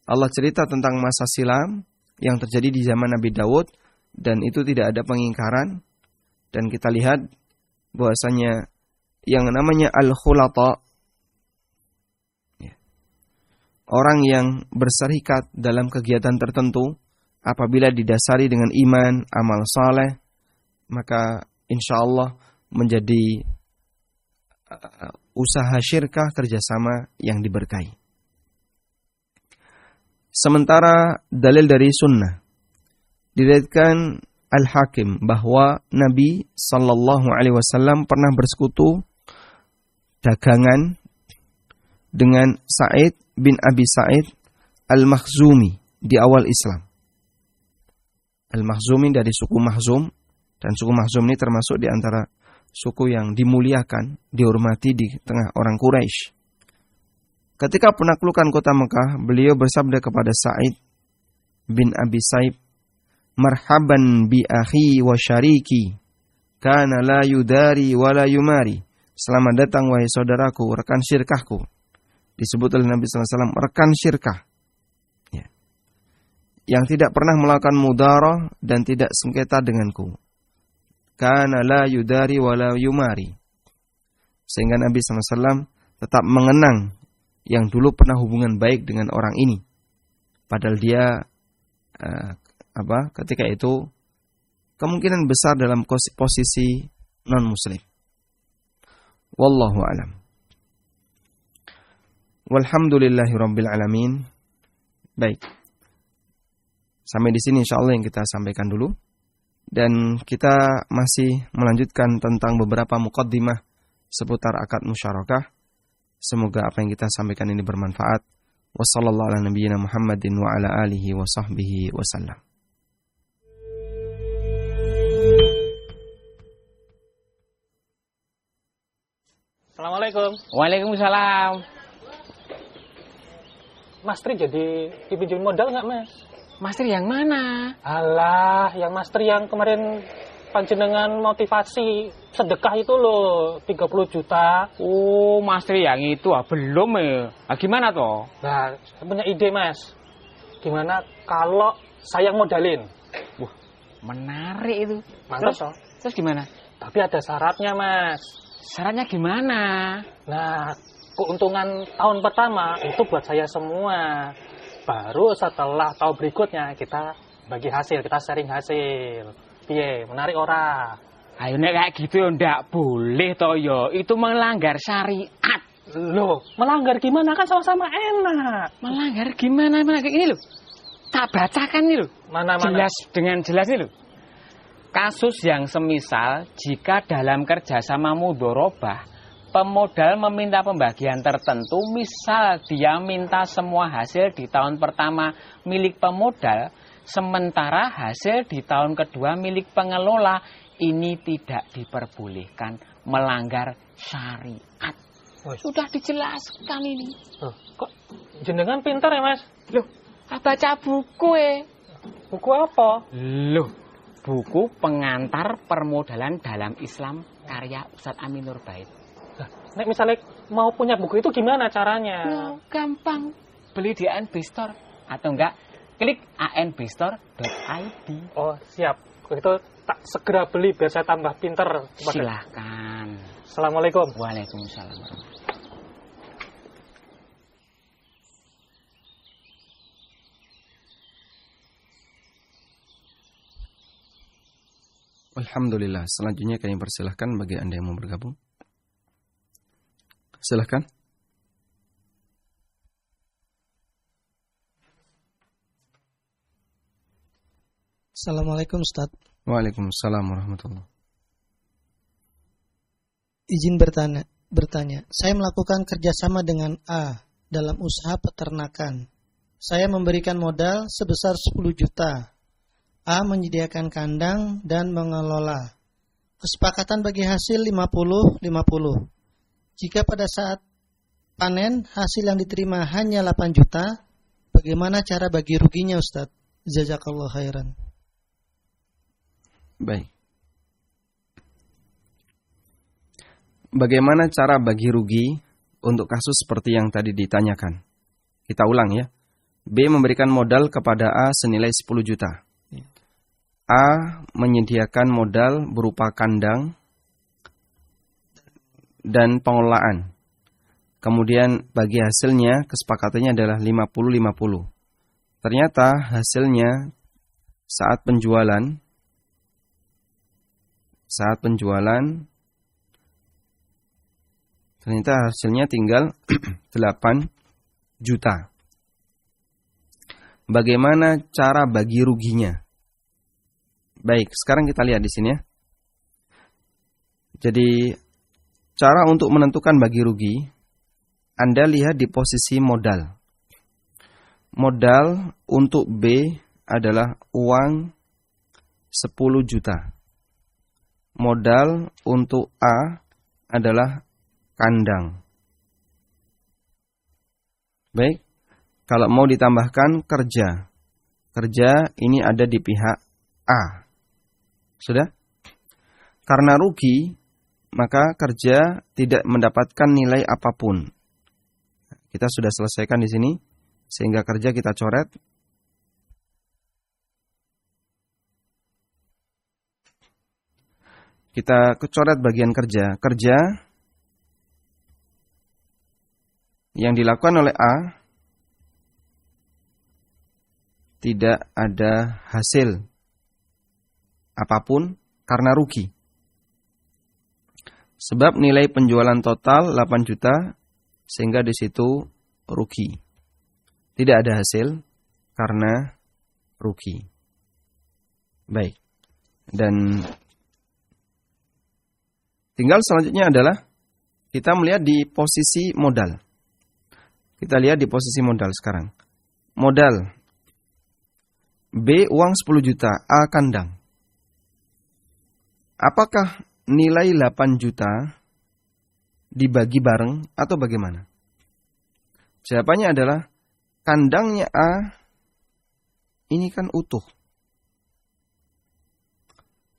Allah cerita tentang masa silam yang terjadi di zaman Nabi Daud, dan itu tidak ada pengingkaran. Dan kita lihat bahwasanya yang namanya al-khulata, orang yang berserikat dalam kegiatan tertentu, apabila didasari dengan iman, amal saleh, maka insya Allah menjadi usaha syirkah, kerjasama yang diberkahi. Sementara dalil dari sunnah, diriwayatkan Al-Hakim bahwa Nabi Sallallahu Alaihi Wasallam pernah bersekutu dagangan dengan Sa'id bin Abi Sa'id Al-Makhzumi di awal Islam. Al-Makhzumi dari suku Makhzum, dan suku Makhzum ini termasuk di antara suku yang dimuliakan, dihormati di tengah orang Quraisy. Ketika penaklukan kota Mekah, beliau bersabda kepada Sa'id bin Abi Sa'id, "Marhaban bi akhi wa syariki, kana la yudari wa la yumari." Selamat datang wahai saudaraku, rekan syirkahku. Disebut oleh Nabi SAW, rekan syirkah. Ya. Yang tidak pernah melakukan mudarah dan tidak sengketa denganku. Kana la yudari wa la yumari. Sehingga Nabi SAW tetap mengenang yang dulu pernah hubungan baik dengan orang ini, padahal dia ketika itu kemungkinan besar dalam posisi non muslim. Wallahu a'lam. Walhamdulillahirabbil alamin. Baik, sampai di sini insyaallah yang kita sampaikan dulu, dan kita masih melanjutkan tentang beberapa muqaddimah seputar akad musyarakah. Semoga apa yang kita sampaikan ini bermanfaat. Wassallallahu ala nabiyyina Muhammadin wa ala alihi wa sahbihi wasallam. Assalamualaikum. Waalaikumsalam. Mas Tri jadi dipinjemin modal nggak, Mas? Mas Tri yang mana? Alah, yang Mas Tri yang kemarin panjenengan motivasi sedekah itu loh, 30 juta. Oh, Mas Tri yang itu belum ya. Gimana toh? Nah, saya punya ide, Mas. Gimana kalau saya modalin? Wah, menarik itu. Mantap toh? Terus gimana? Tapi ada syaratnya, Mas. Syaratnya gimana? Nah, keuntungan tahun pertama itu buat saya semua. Baru setelah tahun berikutnya kita bagi hasil, kita sharing hasil. Piye, menarik ora? Ayo nek kayak gitu ya ndak boleh toh ya. Itu melanggar syariat. Loh, melanggar gimana, kan sama-sama enak. Melanggar gimana? Kayak ini loh. Tak bacakan ini loh. Mana-mana. Jelas dengan jelas ini loh. Kasus yang semisal jika dalam kerjasama mudharabah pemodal meminta pembagian tertentu, misal dia minta semua hasil di tahun pertama milik pemodal, sementara hasil di tahun kedua milik pengelola, ini tidak diperbolehkan, melanggar syariat. Sudah dijelaskan ini. Loh, kok jenengan pintar ya, Mas? Loh, baca buku Buku apa? Loh, buku pengantar permodalan dalam Islam karya Ustadz Aminur Bait. Nek misalnya mau punya buku itu gimana caranya? Loh, gampang. Beli di ANB Store atau enggak klik anbstore.id. Oh, siap. Itu tak segera beli biar saya tambah pinter. Silahkan. Assalamualaikum. Waalaikumsalam. Alhamdulillah. Selanjutnya kami persilahkan bagi Anda yang mau bergabung. Silahkan. Assalamualaikum Ustaz. Waalaikumsalam warahmatullahi. Izin bertanya. Saya melakukan kerjasama dengan A dalam usaha peternakan. Saya memberikan modal sebesar 10 juta. A menyediakan kandang dan mengelola. Kesepakatan bagi hasil 50-50. Jika pada saat panen hasil yang diterima hanya 8 juta, bagaimana cara bagi ruginya Ustaz? Jazakallah khairan. Baik. Bagaimana cara bagi rugi untuk kasus seperti yang tadi ditanyakan? Kita ulang ya. B memberikan modal kepada A senilai 10 juta. A menyediakan modal berupa kandang dan pengelolaan. Kemudian bagi hasilnya kesepakatannya adalah 50-50. Ternyata hasilnya saat penjualan ternyata hasilnya tinggal 8 juta. Bagaimana cara bagi ruginya? Baik, sekarang kita lihat di sini ya. Jadi, cara untuk menentukan bagi rugi, Anda lihat di posisi modal. Modal untuk B adalah uang 10 juta. Modal untuk A adalah kandang. Baik, kalau mau ditambahkan kerja. Kerja ini ada di pihak A. Sudah? Karena rugi, maka kerja tidak mendapatkan nilai apapun. Kita sudah selesaikan di sini, sehingga kerja kita coret. Kita coret bagian kerja. Kerja yang dilakukan oleh A tidak ada hasil apapun karena rugi. Sebab nilai penjualan total 8 juta sehingga di situ rugi. Tidak ada hasil karena rugi. Baik. Dan tinggal selanjutnya adalah kita melihat di posisi modal. Kita lihat di posisi modal sekarang. Modal B uang 10 juta, A kandang. Apakah nilai 8 juta dibagi bareng atau bagaimana? Jawabannya adalah kandangnya A ini kan utuh.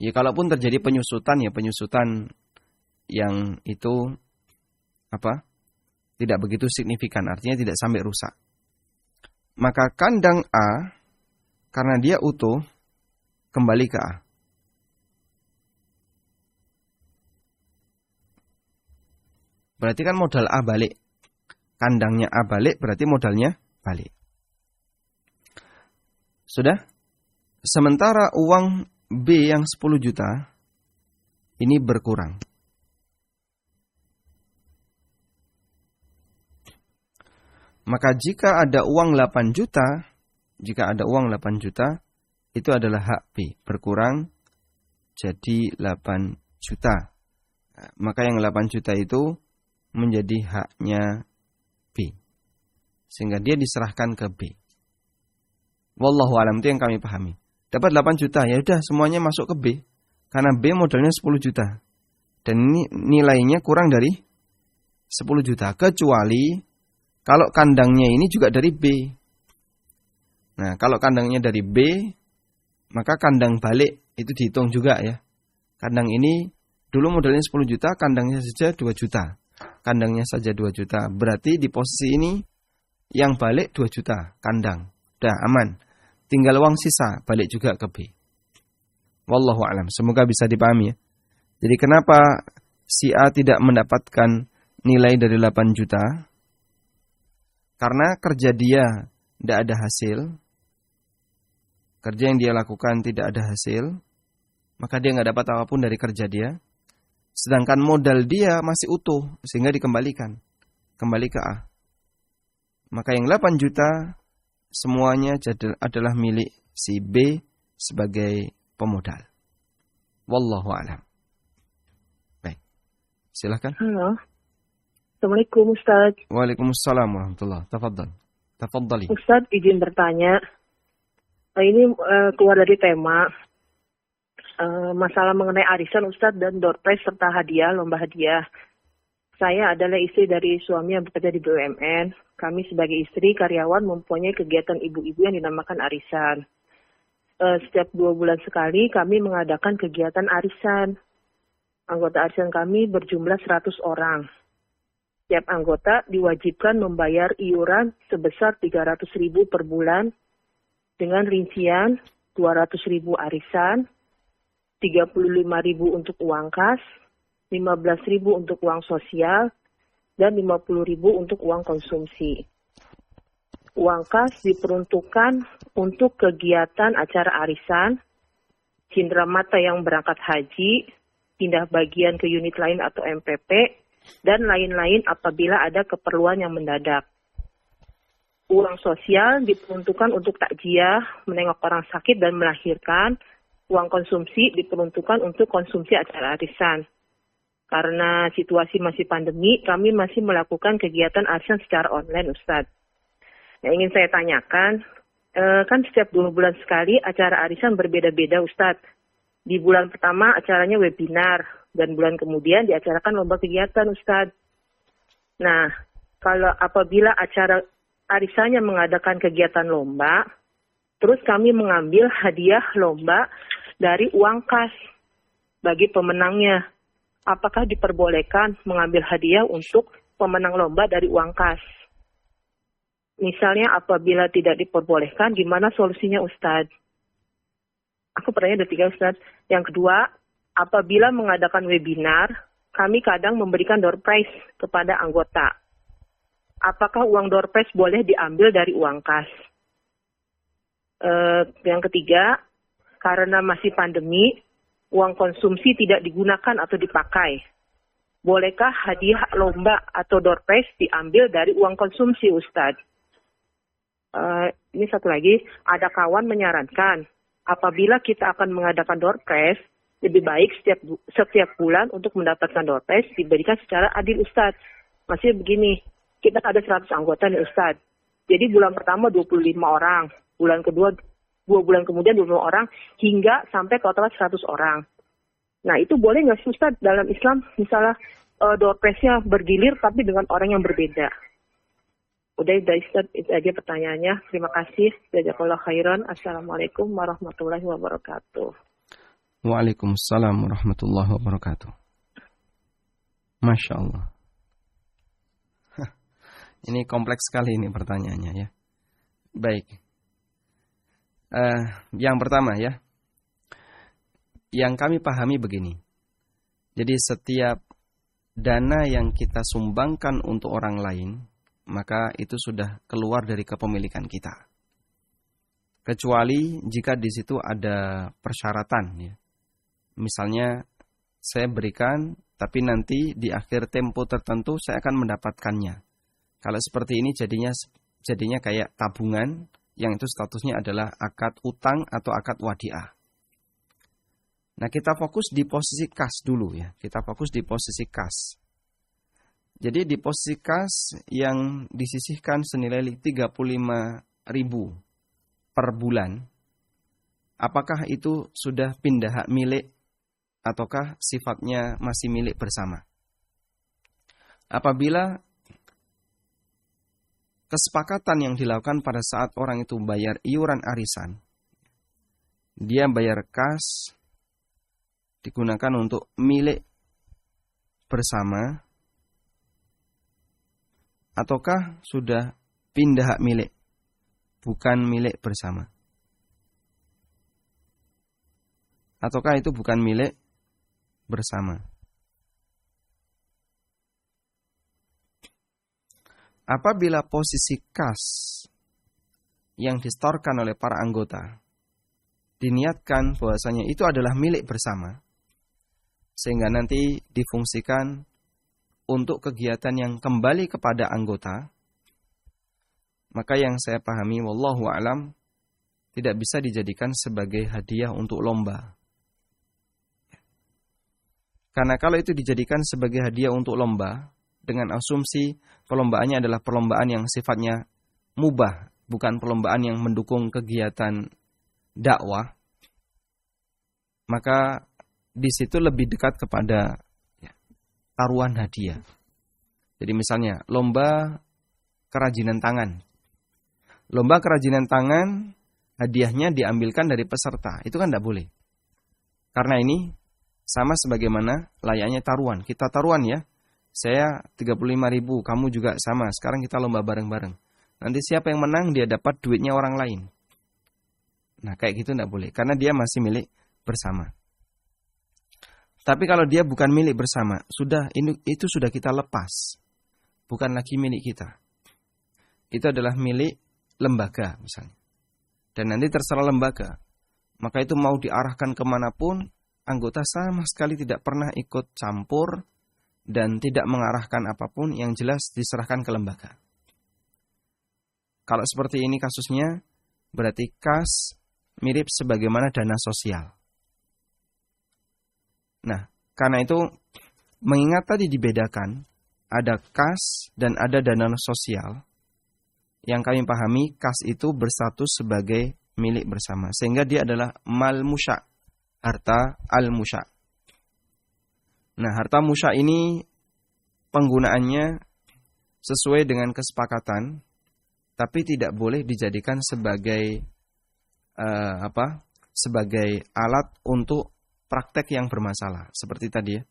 Ya kalaupun terjadi penyusutan yang itu tidak begitu signifikan, artinya tidak sampai rusak. Maka kandang A karena dia utuh kembali ke A. Berarti kan modal A balik. Kandangnya A balik, berarti modalnya balik. Sudah? Sementara uang B yang 10 juta, ini berkurang. Maka jika ada uang 8 juta, itu adalah hak B. Berkurang jadi 8 juta. Maka yang 8 juta itu menjadi haknya B. Sehingga dia diserahkan ke B. Wallahu alam, itu yang kami pahami. Dapat 8 juta, ya udah semuanya masuk ke B. Karena B modalnya 10 juta. Dan ini nilainya kurang dari 10 juta. Kecuali kalau kandangnya ini juga dari B. Nah, kalau kandangnya dari B, maka kandang balik itu dihitung juga ya. Kandang ini dulu modalnya 10 juta, kandangnya saja 2 juta. Kandangnya saja 2 juta. Berarti di posisi ini yang balik 2 juta kandang. Udah aman. Tinggal uang sisa balik juga ke B. Wallahu a'lam. Semoga bisa dipahami ya. Jadi kenapa si A tidak mendapatkan nilai dari 8 juta? Karena kerja dia tidak ada hasil. Kerja yang dia lakukan tidak ada hasil. Maka dia nggak dapat apapun dari kerja dia. Sedangkan modal dia masih utuh. Sehingga dikembalikan. Kembali ke A. Maka yang 8 juta semuanya adalah milik si B sebagai pemodal. Wallahu a'lam. Baik. Silakan. Halo. Assalamualaikum Ustaz. Waalaikumsalam warahmatullahi wabarakatuh. Tafadhali. Ustaz izin bertanya. Ini keluar dari tema masalah mengenai arisan Ustaz dan door prize serta hadiah, lomba hadiah. Saya adalah istri dari suami yang bekerja di BUMN. Kami sebagai istri karyawan mempunyai kegiatan ibu-ibu yang dinamakan arisan. setiap 2 bulan sekali kami mengadakan kegiatan arisan. Anggota arisan kami berjumlah 100 orang. Setiap anggota diwajibkan membayar iuran sebesar 300.000 per bulan dengan rincian 200.000 arisan, 35.000 untuk uang kas, 15.000 untuk uang sosial, dan 50.000 untuk uang konsumsi. Uang kas diperuntukkan untuk kegiatan acara arisan, cindera mata yang berangkat haji, pindah bagian ke unit lain atau MPP, dan lain-lain apabila ada keperluan yang mendadak. Uang sosial diperuntukkan untuk takjiah, menengok orang sakit dan melahirkan. Uang konsumsi diperuntukkan untuk konsumsi acara arisan. Karena situasi masih pandemi, kami masih melakukan kegiatan arisan secara online, Ustadz. Yang ingin saya tanyakan, kan setiap 2 bulan sekali acara arisan berbeda-beda, Ustadz. Di bulan pertama acaranya webinar, dan bulan kemudian diacarakan lomba kegiatan, Ustadz. Nah, kalau apabila acara arisannya mengadakan kegiatan lomba, terus kami mengambil hadiah lomba dari uang kas bagi pemenangnya. Apakah diperbolehkan mengambil hadiah untuk pemenang lomba dari uang kas? Misalnya apabila tidak diperbolehkan, gimana solusinya, Ustadz? Aku pertanyaan ada 3, Ustadz. Yang kedua, apabila mengadakan webinar, kami kadang memberikan door prize kepada anggota. Apakah uang door prize boleh diambil dari uang kas? Yang ketiga, karena masih pandemi, uang konsumsi tidak digunakan atau dipakai. Bolehkah hadiah lomba atau door prize diambil dari uang konsumsi, Ustadz? Ini satu lagi, ada kawan menyarankan, apabila kita akan mengadakan door prize, lebih baik setiap bulan untuk mendapatkan door prize diberikan secara adil, Ustadz. Masih begini, kita ada 100 anggota nih, Ustadz. Jadi bulan pertama 25 orang, bulan kedua 2 bulan kemudian 25 orang, hingga sampai total 100 orang. Nah, itu boleh nggak sih, Ustadz, dalam Islam, misalnya door prize-nya bergilir tapi dengan orang yang berbeda? Udah, Ustadz, itu aja pertanyaannya. Terima kasih. Jazakallah khairan. Assalamualaikum warahmatullahi wabarakatuh. Waalaikumsalam warahmatullahi wabarakatuh. Masya Allah. Ini kompleks sekali ini pertanyaannya ya. Baik. Yang pertama ya. Yang kami pahami begini. Jadi setiap dana yang kita sumbangkan untuk orang lain, maka itu sudah keluar dari kepemilikan kita. Kecuali jika di situ ada persyaratan ya. Misalnya saya berikan tapi nanti di akhir tempo tertentu saya akan mendapatkannya. Kalau seperti ini jadinya kayak tabungan yang itu statusnya adalah akad utang atau akad wadiah. Nah, kita fokus di posisi kas dulu ya. Kita fokus di posisi kas. Jadi di posisi kas yang disisihkan senilai 35.000 per bulan, apakah itu sudah pindah hak milik ataukah sifatnya masih milik bersama? Apabila kesepakatan yang dilakukan pada saat orang itu bayar iuran arisan, dia bayar kas digunakan untuk milik bersama, ataukah sudah pindah hak milik, bukan milik bersama? Ataukah itu bukan milik bersama? Apabila posisi kas yang disetorkan oleh para anggota diniatkan bahwasanya itu adalah milik bersama, sehingga nanti difungsikan untuk kegiatan yang kembali kepada anggota, maka yang saya pahami wallahu a'lam tidak bisa dijadikan sebagai hadiah untuk lomba. Karena kalau itu dijadikan sebagai hadiah untuk lomba, dengan asumsi perlombaannya adalah perlombaan yang sifatnya mubah, bukan perlombaan yang mendukung kegiatan dakwah, maka di situ lebih dekat kepada taruhan hadiah. Jadi misalnya lomba kerajinan tangan. Lomba kerajinan tangan hadiahnya diambilkan dari peserta. Itu kan tidak boleh. Karena ini sama sebagaimana layaknya taruhan. Kita taruhan ya. Saya 35.000, kamu juga sama. Sekarang kita lomba bareng-bareng. Nanti siapa yang menang dia dapat duitnya orang lain. Nah kayak gitu tidak boleh. Karena dia masih milik bersama. Tapi kalau dia bukan milik bersama, itu sudah kita lepas. Bukan lagi milik kita. Itu adalah milik lembaga misalnya. Dan nanti terserah lembaga. Maka itu mau diarahkan kemanapun, anggota sama sekali tidak pernah ikut campur dan tidak mengarahkan apapun, yang jelas diserahkan ke lembaga. Kalau seperti ini kasusnya, berarti kas mirip sebagaimana dana sosial. Nah, karena itu mengingat tadi dibedakan, ada kas dan ada dana sosial. Yang kami pahami, kas itu berstatus sebagai milik bersama. Sehingga dia adalah mal musya, harta al musya. Nah, harta musya ini penggunaannya sesuai dengan kesepakatan, tapi tidak boleh dijadikan sebagai sebagai alat untuk praktek yang bermasalah. Seperti tadi ya.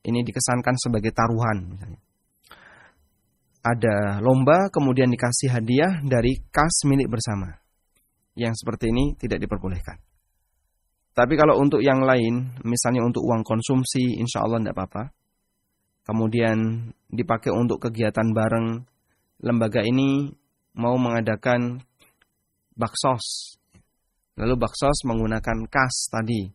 Ini dikesankan sebagai taruhan misalnya. Ada lomba kemudian dikasih hadiah dari kas milik bersama. Yang seperti ini tidak diperbolehkan. Tapi kalau untuk yang lain, misalnya untuk uang konsumsi, insya Allah tidak apa-apa. Kemudian dipakai untuk kegiatan bareng. Lembaga ini mau mengadakan baksos. Lalu baksos menggunakan kas tadi.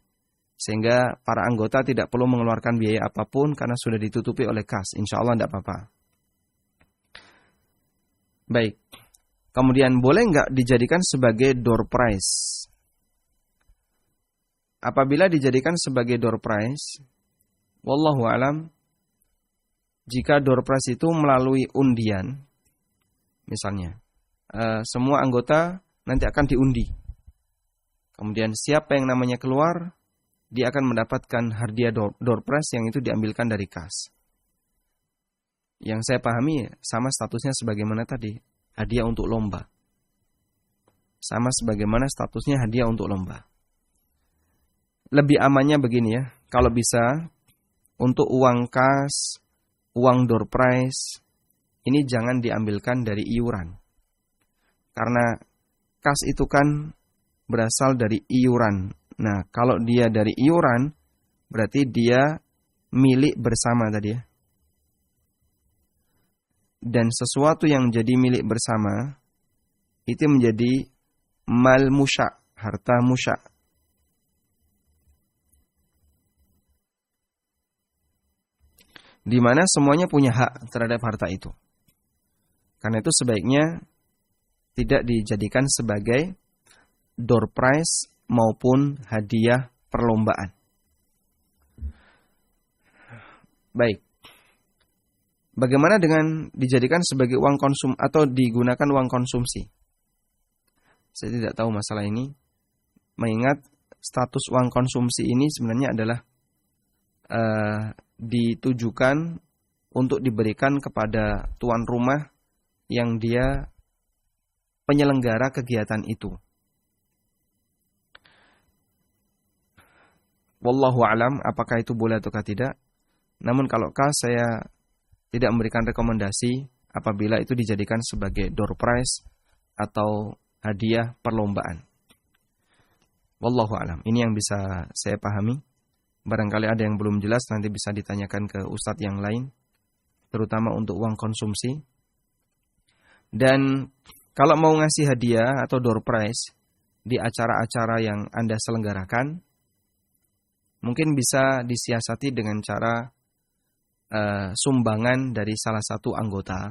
Sehingga para anggota tidak perlu mengeluarkan biaya apapun karena sudah ditutupi oleh kas. Insya Allah tidak apa-apa. Baik. Kemudian boleh nggak dijadikan sebagai door prize? Apabila dijadikan sebagai door prize, wallahu alam, jika door prize itu melalui undian, misalnya, semua anggota nanti akan diundi. Kemudian siapa yang namanya keluar, dia akan mendapatkan hadiah door prize yang itu diambilkan dari kas. Yang saya pahami sama statusnya sebagaimana tadi, hadiah untuk lomba. Sama sebagaimana statusnya hadiah untuk lomba. Lebih amannya begini ya, kalau bisa untuk uang kas, uang door prize, ini jangan diambilkan dari iuran. Karena kas itu kan berasal dari iuran. Nah, kalau dia dari iuran, berarti dia milik bersama tadi ya. Dan sesuatu yang menjadi milik bersama, itu menjadi mal musya, harta musya. Di mana semuanya punya hak terhadap harta itu. Karena itu sebaiknya tidak dijadikan sebagai door prize maupun hadiah perlombaan. Baik. Bagaimana dengan dijadikan sebagai uang konsum atau digunakan uang konsumsi? Saya tidak tahu masalah ini. Mengingat status uang konsumsi ini sebenarnya adalah ditujukan untuk diberikan kepada tuan rumah yang dia penyelenggara kegiatan itu. Wallahu alam apakah itu boleh atau tidak. Namun kalau saya tidak memberikan rekomendasi apabila itu dijadikan sebagai door prize atau hadiah perlombaan. Wallahu alam. Ini yang bisa saya pahami. Barangkali ada yang belum jelas nanti bisa ditanyakan ke ustadz yang lain. Terutama untuk uang konsumsi. Dan kalau mau ngasih hadiah atau door prize di acara-acara yang Anda selenggarakan, mungkin bisa disiasati dengan cara sumbangan dari salah satu anggota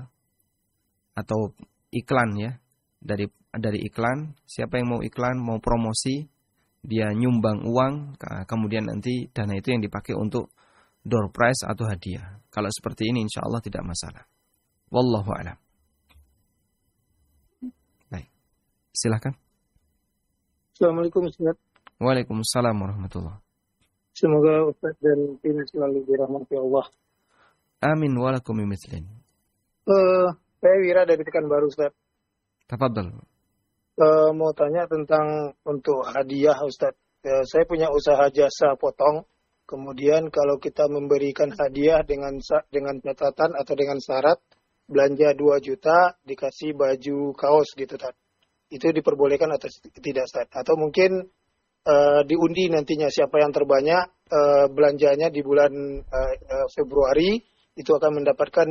atau iklan ya, dari iklan. Siapa yang mau iklan, mau promosi, dia nyumbang uang, kemudian nanti dana itu yang dipakai untuk door prize atau hadiah. Kalau seperti ini insya Allah tidak masalah. Wallahu a'lam. Baik, silakan. Assalamualaikum Ustaz. Waalaikumsalam warahmatullahi. Semoga Ustaz dan tim selalu dirahmati Allah. Amin walakum bimithlin. Saya Wira dari Pekanbaru Ustaz. Tafadhal. mau tanya tentang untuk hadiah Ustadz. Saya punya usaha jasa potong. Kemudian kalau kita memberikan hadiah dengan catatan atau dengan syarat belanja 2 juta dikasih baju kaos gitu, Ustadz. Itu diperbolehkan atau tidak, Ustadz? Atau mungkin diundi nantinya siapa yang terbanyak belanjanya di bulan Februari itu akan mendapatkan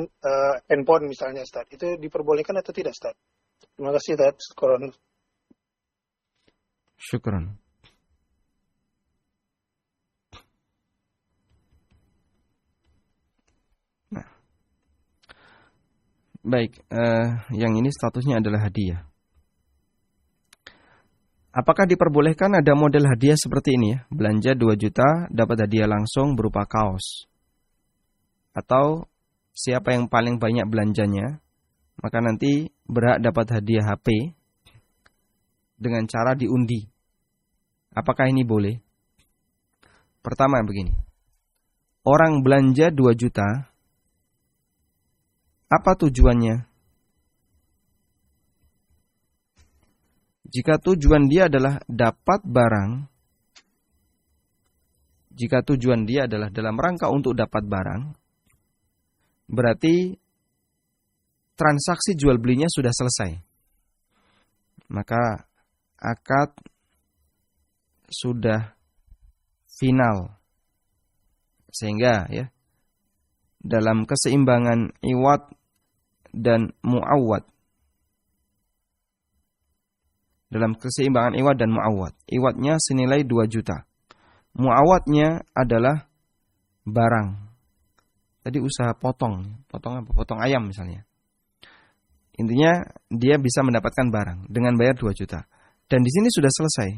handphone misalnya, Ustadz. Itu diperbolehkan atau tidak, Ustadz? Terima kasih, Ustadz. Syukran. Nah, baik, yang ini statusnya adalah hadiah. Apakah diperbolehkan ada model hadiah seperti ini ya? Belanja 2 juta dapat hadiah langsung berupa kaos. Atau siapa yang paling banyak belanjanya, maka nanti berhak dapat hadiah HP dengan cara diundi. Apakah ini boleh? Pertama begini. Orang belanja 2 juta, apa tujuannya? Jika tujuan dia adalah dapat barang, jika tujuan dia adalah dalam rangka untuk dapat barang, berarti transaksi jual belinya sudah selesai. Maka akad sudah final. Sehingga ya, dalam keseimbangan iwad dan mu'awwad, dalam keseimbangan iwad dan mu'awwad, iwadnya senilai 2 juta. Mu'awwadnya adalah barang. Tadi usaha potong apa? Potong ayam misalnya. Intinya dia bisa mendapatkan barang dengan bayar 2 juta. Dan di sini sudah selesai.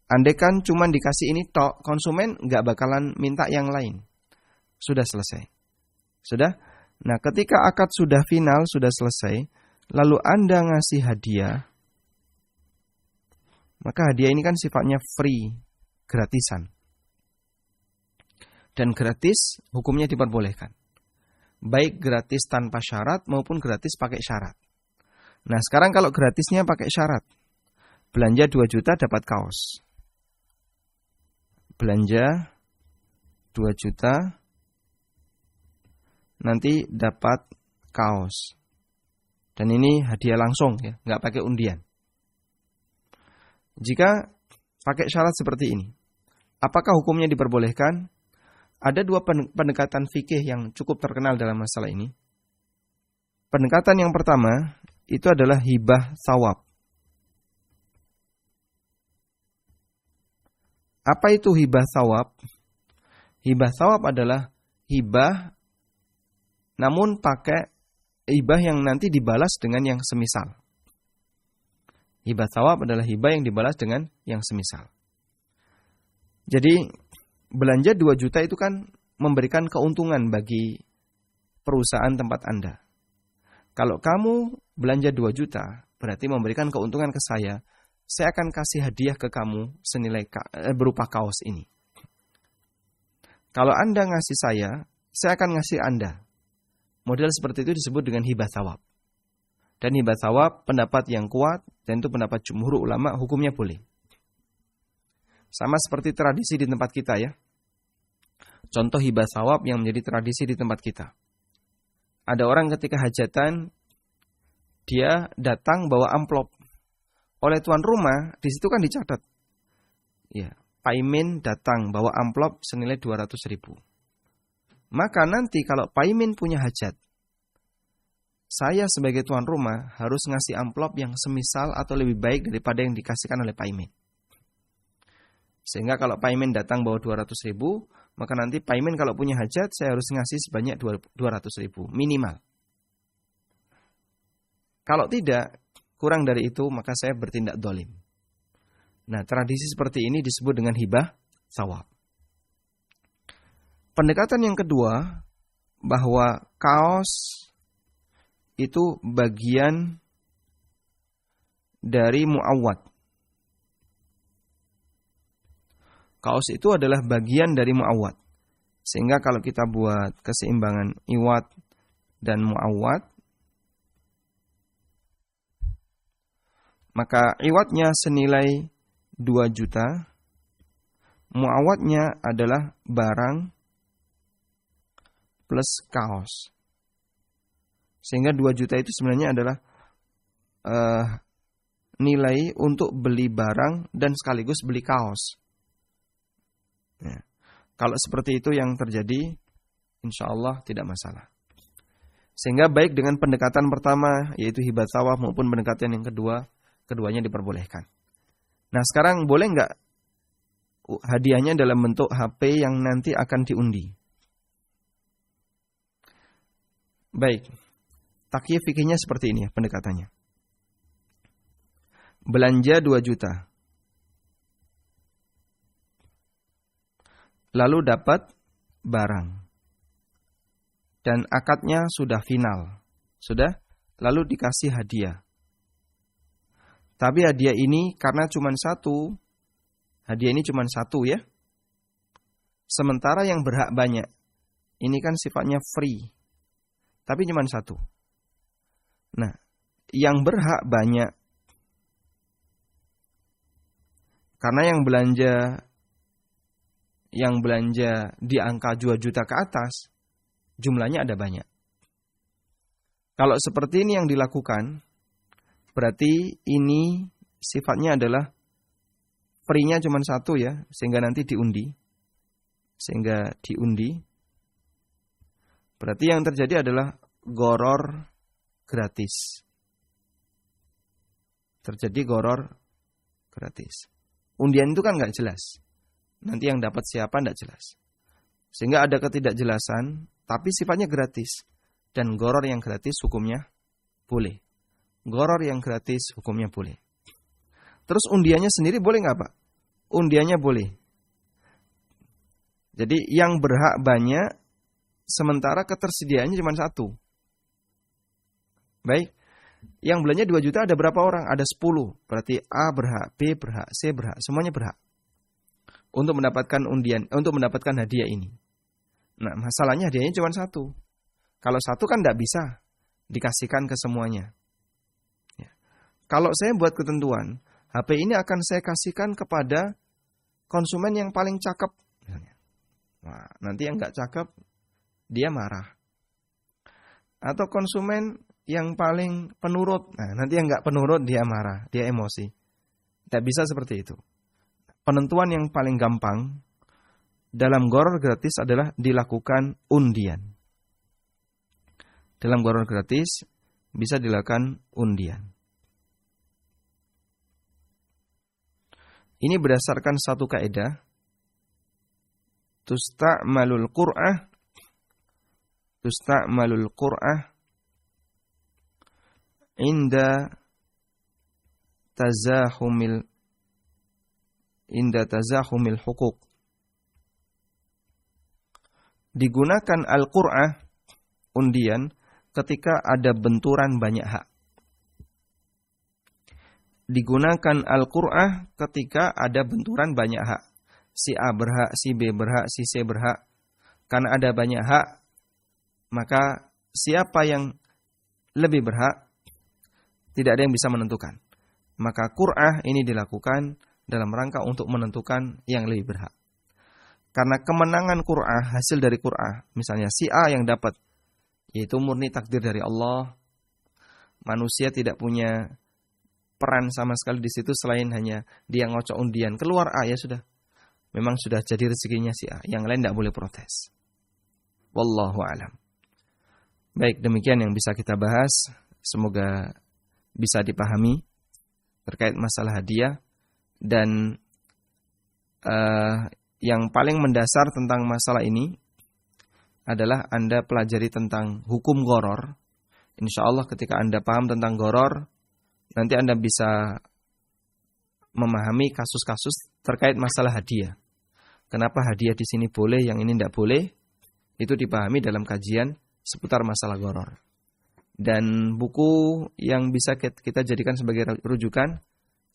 Andaikan cuma dikasih ini tok, konsumen nggak bakalan minta yang lain. Sudah selesai. Sudah? Nah, ketika akad sudah final, sudah selesai, lalu Anda ngasih hadiah, maka hadiah ini kan sifatnya free, gratisan. Dan gratis hukumnya diperbolehkan. Baik gratis tanpa syarat maupun gratis pakai syarat. Nah, sekarang kalau gratisnya pakai syarat, belanja 2 juta dapat kaos. Belanja 2 juta nanti dapat kaos. Dan ini hadiah langsung ya, nggak pakai undian. Jika pakai syarat seperti ini, apakah hukumnya diperbolehkan? Ada 2 pendekatan fikih yang cukup terkenal dalam masalah ini. Pendekatan yang pertama itu adalah hibah thawab. Apa itu hibah thawab? Hibah thawab adalah hibah namun pakai hibah yang nanti dibalas dengan yang semisal. Hibah thawab adalah hibah yang dibalas dengan yang semisal. Jadi belanja 2 juta itu kan memberikan keuntungan bagi perusahaan tempat Anda. Kalau kamu belanja 2 juta, berarti memberikan keuntungan ke saya akan kasih hadiah ke kamu senilai berupa kaos ini. Kalau Anda ngasih saya akan ngasih Anda. Model seperti itu disebut dengan hibah thawab. Dan hibah thawab pendapat yang kuat, dan itu pendapat jumhur ulama, hukumnya boleh. Sama seperti tradisi di tempat kita ya. Contoh hibah thawab yang menjadi tradisi di tempat kita. Ada orang ketika hajatan, dia datang bawa amplop. Oleh tuan rumah, di situ kan dicatat. Ya, Pak Imin datang bawa amplop senilai 200.000. Maka nanti kalau Pak Imin punya hajat, saya sebagai tuan rumah harus ngasih amplop yang semisal atau lebih baik daripada yang dikasihkan oleh Pak Imin. Sehingga kalau Pak Imin datang bawa 200.000, maka nanti Pak Imin kalau punya hajat, saya harus ngasih sebanyak 200.000 minimal. Kalau tidak, kurang dari itu, maka saya bertindak dolim. Nah, tradisi seperti ini disebut dengan hibah thawab. Pendekatan yang kedua, bahwa kaos itu bagian dari mu'awwad. Kaos itu adalah bagian dari mu'awwad. Sehingga kalau kita buat keseimbangan iwad dan mu'awwad, Maka iwatnya senilai 2 juta. Muawatnya adalah barang plus kaos. Sehingga 2 juta itu sebenarnya adalah nilai untuk beli barang dan sekaligus beli kaos. Ya. Kalau seperti itu yang terjadi, insya Allah tidak masalah. Sehingga baik dengan pendekatan pertama, yaitu hibat sawah, maupun pendekatan yang kedua, keduanya diperbolehkan. Nah sekarang boleh nggak hadiahnya dalam bentuk HP yang nanti akan diundi? Baik, takyif fikihnya seperti ini ya pendekatannya. Belanja 2 juta. Lalu dapat barang. Dan akadnya sudah final. Sudah? Lalu dikasih hadiah. Tapi hadiah ini karena cuma satu. Hadiah ini cuma satu ya. Sementara yang berhak banyak. Ini kan sifatnya free. Tapi cuma satu. Nah, yang berhak banyak. Karena yang belanja di angka 2 juta ke atas, jumlahnya ada banyak. Kalau seperti ini yang dilakukan, berarti ini sifatnya adalah free-nya cuma satu ya, sehingga nanti diundi. Berarti yang terjadi adalah goror gratis. Terjadi goror gratis. Undian itu kan nggak jelas. Nanti yang dapat siapa nggak jelas. Sehingga ada ketidakjelasan, tapi sifatnya gratis. Dan goror yang gratis hukumnya boleh. Goror yang gratis hukumnya boleh. Terus undiannya sendiri boleh nggak Pak? Undiannya boleh. Jadi yang berhak banyak, sementara ketersediaannya cuma satu. Baik. Yang belanja 2 juta ada berapa orang? Ada 10. Berarti A berhak, B berhak, C berhak. Semuanya berhak. Untuk mendapatkan undian, untuk mendapatkan hadiah ini. Nah, masalahnya hadiahnya cuma satu. Kalau satu kan tidak bisa dikasihkan ke semuanya. Ya. Kalau saya buat ketentuan, HP ini akan saya kasihkan kepada konsumen yang paling cakep. Nah, nanti yang nggak cakep, dia marah. Atau konsumen yang paling penurut. Nah, nanti yang nggak penurut dia marah, dia emosi. Tidak bisa seperti itu. Penentuan yang paling gampang dalam goror gratis adalah dilakukan undian. Dalam goror gratis bisa dilakukan undian. Ini berdasarkan satu kaidah. Tusta'malul qur'ah inda tazahumil hukuk. Digunakan al-qur'ah undian ketika ada benturan banyak hak. Digunakan al-qur'ah ketika ada benturan banyak hak. Si A berhak, si B berhak, si C berhak. Karena ada banyak hak, maka siapa yang lebih berhak tidak ada yang bisa menentukan. Maka qur'ah ini dilakukan dalam rangka untuk menentukan yang lebih berhak. Karena kemenangan qur'ah, hasil dari qur'ah, misalnya si A yang dapat, yaitu murni takdir dari Allah. Manusia tidak punya peran sama sekali di situ selain hanya dia ngocok undian. Keluar A, ya sudah. Memang sudah jadi rezekinya si A. Yang lain tidak boleh protes. Wallahu a'lam. Baik, demikian yang bisa kita bahas. Semoga bisa dipahami terkait masalah hadiah. Dan yang paling mendasar tentang masalah ini adalah Anda pelajari tentang hukum goror. Insya Allah ketika Anda paham tentang goror, nanti Anda bisa memahami kasus-kasus terkait masalah hadiah. Kenapa hadiah di sini boleh, yang ini tidak boleh? Itu dipahami dalam kajian seputar masalah goror. Dan buku yang bisa kita jadikan sebagai rujukan,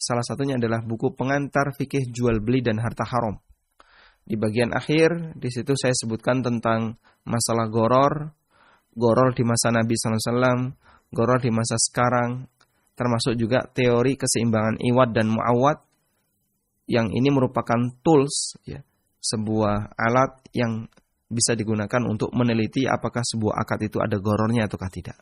salah satunya adalah buku Pengantar Fikih Jual Beli dan Harta Haram. Di bagian akhir, di situ saya sebutkan tentang masalah goror di masa Nabi SAW, goror di masa sekarang, termasuk juga teori keseimbangan iwad dan muawad, yang ini merupakan tools, ya, sebuah alat yang bisa digunakan untuk meneliti apakah sebuah akad itu ada gorornya ataukah tidak.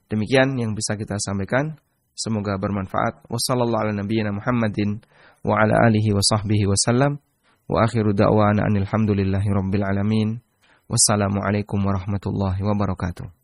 Demikian yang bisa kita sampaikan. Semoga bermanfaat. Wassallallahu ala nabiyyina Muhammadin wa ala alihi wa sahbihi wasallam. Wa akhiru da'wana anil hamdulillahi rabbil alamin. Wassalamualaikum warahmatullahi wabarakatuh.